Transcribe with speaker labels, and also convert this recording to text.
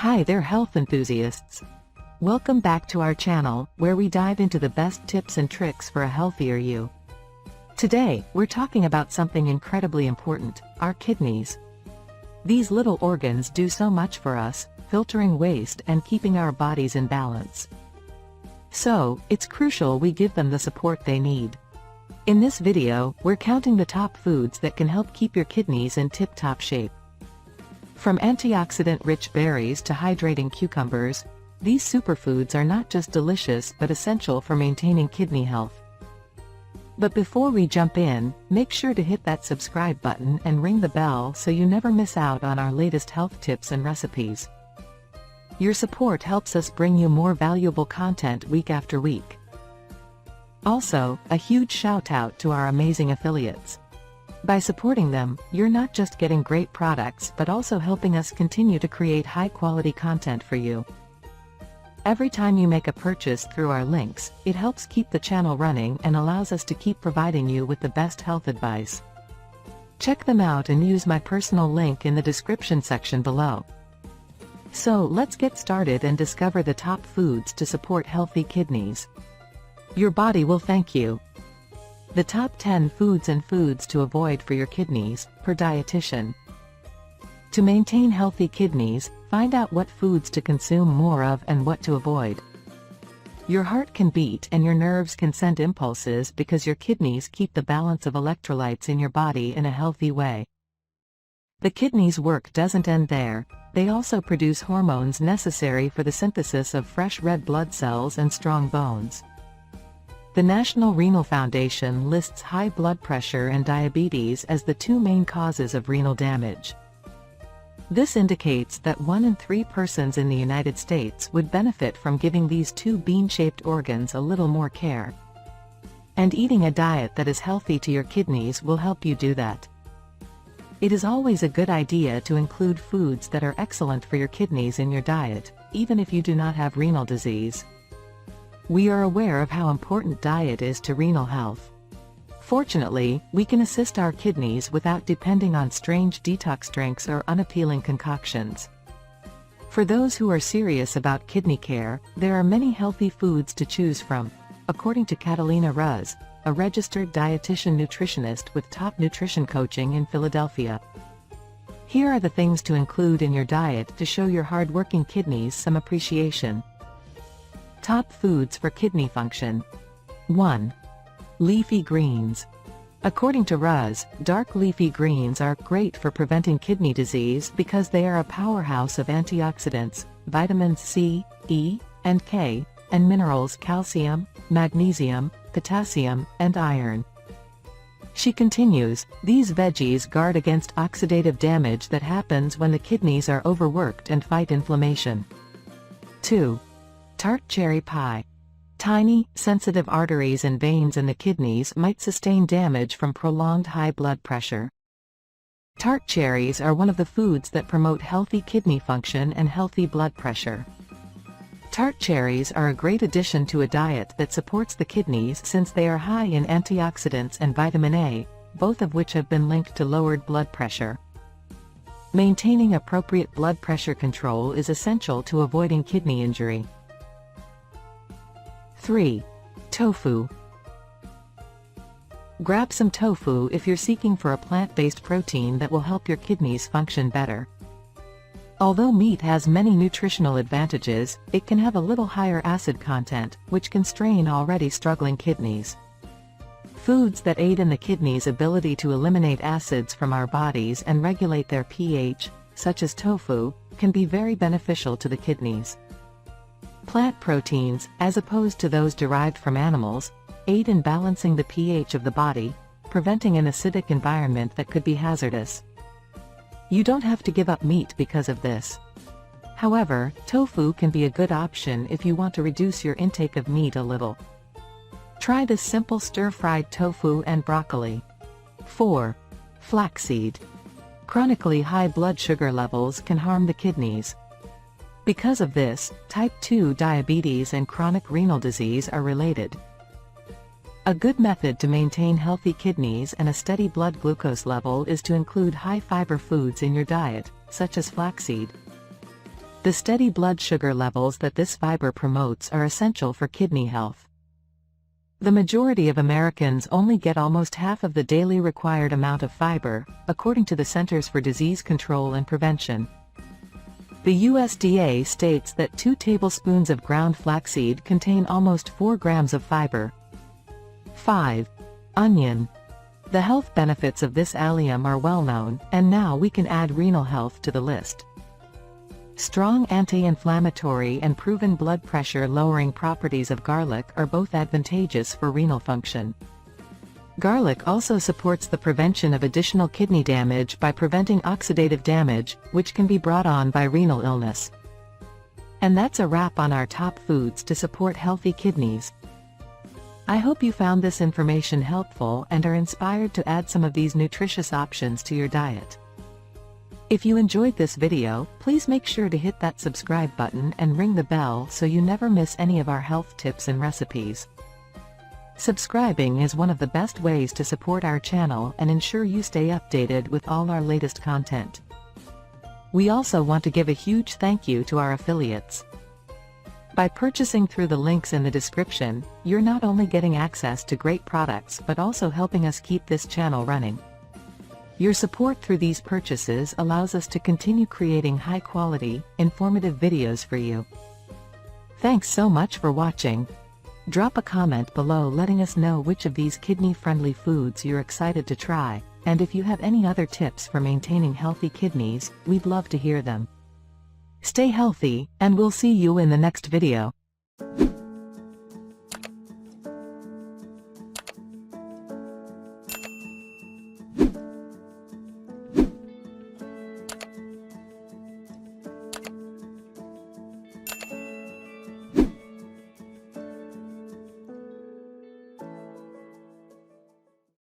Speaker 1: Hi there, health enthusiasts. Welcome back to our channel, where we dive into the best tips and tricks for a healthier you. Today, we're talking about something incredibly important, our kidneys. These little organs do so much for us, filtering waste and keeping our bodies in balance. So, it's crucial we give them the support they need. In this video, we're counting the top foods that can help keep your kidneys in tip-top shape. From antioxidant-rich berries to hydrating cucumbers, these superfoods are not just delicious but essential for maintaining kidney health. But before we jump in, make sure to hit that subscribe button and ring the bell so you never miss out on our latest health tips and recipes. Your support helps us bring you more valuable content week after week. Also, a huge shout out to our amazing affiliates. By supporting them, you're not just getting great products but also helping us continue to create high-quality content for you. Every time you make a purchase through our links, it helps keep the channel running and allows us to keep providing you with the best health advice. Check them out and use my personal link in the description section below. So let's get started and discover the top foods to support healthy kidneys. Your body will thank you. The top 10 foods to avoid for your kidneys, per dietitian. To maintain healthy kidneys, find out what foods to consume more of and what to avoid. Your heart can beat and your nerves can send impulses because your kidneys keep the balance of electrolytes in your body in a healthy way. The kidneys' work doesn't end there, they also produce hormones necessary for the synthesis of fresh red blood cells and strong bones. The National Renal Foundation lists high blood pressure and diabetes as the two main causes of renal damage. This indicates that 1 in 3 persons in the United States would benefit from giving these two bean-shaped organs a little more care. And eating a diet that is healthy to your kidneys will help you do that. It is always a good idea to include foods that are excellent for your kidneys in your diet, even if you do not have renal disease. We are aware of how important diet is to renal health. Fortunately, we can assist our kidneys without depending on strange detox drinks or unappealing concoctions. For those who are serious about kidney care, there are many healthy foods to choose from, according to Catalina Ruz, a registered dietitian nutritionist with top nutrition coaching in Philadelphia. Here are the things to include in your diet to show your hard-working kidneys some appreciation. Top foods for kidney function. 1. Leafy greens. According to Ruz, dark leafy greens are great for preventing kidney disease because they are a powerhouse of antioxidants, vitamins C, E, and K, and minerals calcium, magnesium, potassium, and iron. She continues, these veggies guard against oxidative damage that happens when the kidneys are overworked and fight inflammation. 2. Tart cherry pie. Tiny, sensitive arteries and veins in the kidneys might sustain damage from prolonged high blood pressure. Tart cherries are one of the foods that promote healthy kidney function and healthy blood pressure. Tart cherries are a great addition to a diet that supports the kidneys since they are high in antioxidants and vitamin A, both of which have been linked to lowered blood pressure. Maintaining appropriate blood pressure control is essential to avoiding kidney injury. 3. Tofu. Grab some tofu if you're seeking for a plant-based protein that will help your kidneys function better. Although meat has many nutritional advantages, it can have a little higher acid content, which can strain already struggling kidneys. Foods that aid in the kidneys' ability to eliminate acids from our bodies and regulate their pH, such as tofu, can be very beneficial to the kidneys. Plant proteins, as opposed to those derived from animals, aid in balancing the pH of the body, preventing an acidic environment that could be hazardous. You don't have to give up meat because of this. However, tofu can be a good option if you want to reduce your intake of meat a little. Try this simple stir-fried tofu and broccoli. 4. Flaxseed. Chronically high blood sugar levels can harm the kidneys. Because of this, type 2 diabetes and chronic renal disease are related. A good method to maintain healthy kidneys and a steady blood glucose level is to include high-fiber foods in your diet, such as flaxseed. The steady blood sugar levels that this fiber promotes are essential for kidney health. The majority of Americans only get almost half of the daily required amount of fiber, according to the Centers for Disease Control and Prevention. The USDA states that 2 tablespoons of ground flaxseed contain almost 4 grams of fiber. 5. Onion. The health benefits of this allium are well known, and now we can add renal health to the list. Strong anti-inflammatory and proven blood pressure lowering properties of garlic are both advantageous for renal function. Garlic also supports the prevention of additional kidney damage by preventing oxidative damage, which can be brought on by renal illness. And that's a wrap on our top foods to support healthy kidneys. I hope you found this information helpful and are inspired to add some of these nutritious options to your diet. If you enjoyed this video, please make sure to hit that subscribe button and ring the bell so you never miss any of our health tips and recipes. Subscribing is one of the best ways to support our channel and ensure you stay updated with all our latest content. We also want to give a huge thank you to our affiliates. By purchasing through the links in the description, you're not only getting access to great products but also helping us keep this channel running. Your support through these purchases allows us to continue creating high-quality, informative videos for you. Thanks so much for watching. Drop a comment below letting us know which of these kidney-friendly foods you're excited to try, and if you have any other tips for maintaining healthy kidneys, we'd love to hear them. Stay healthy, and we'll see you in the next video.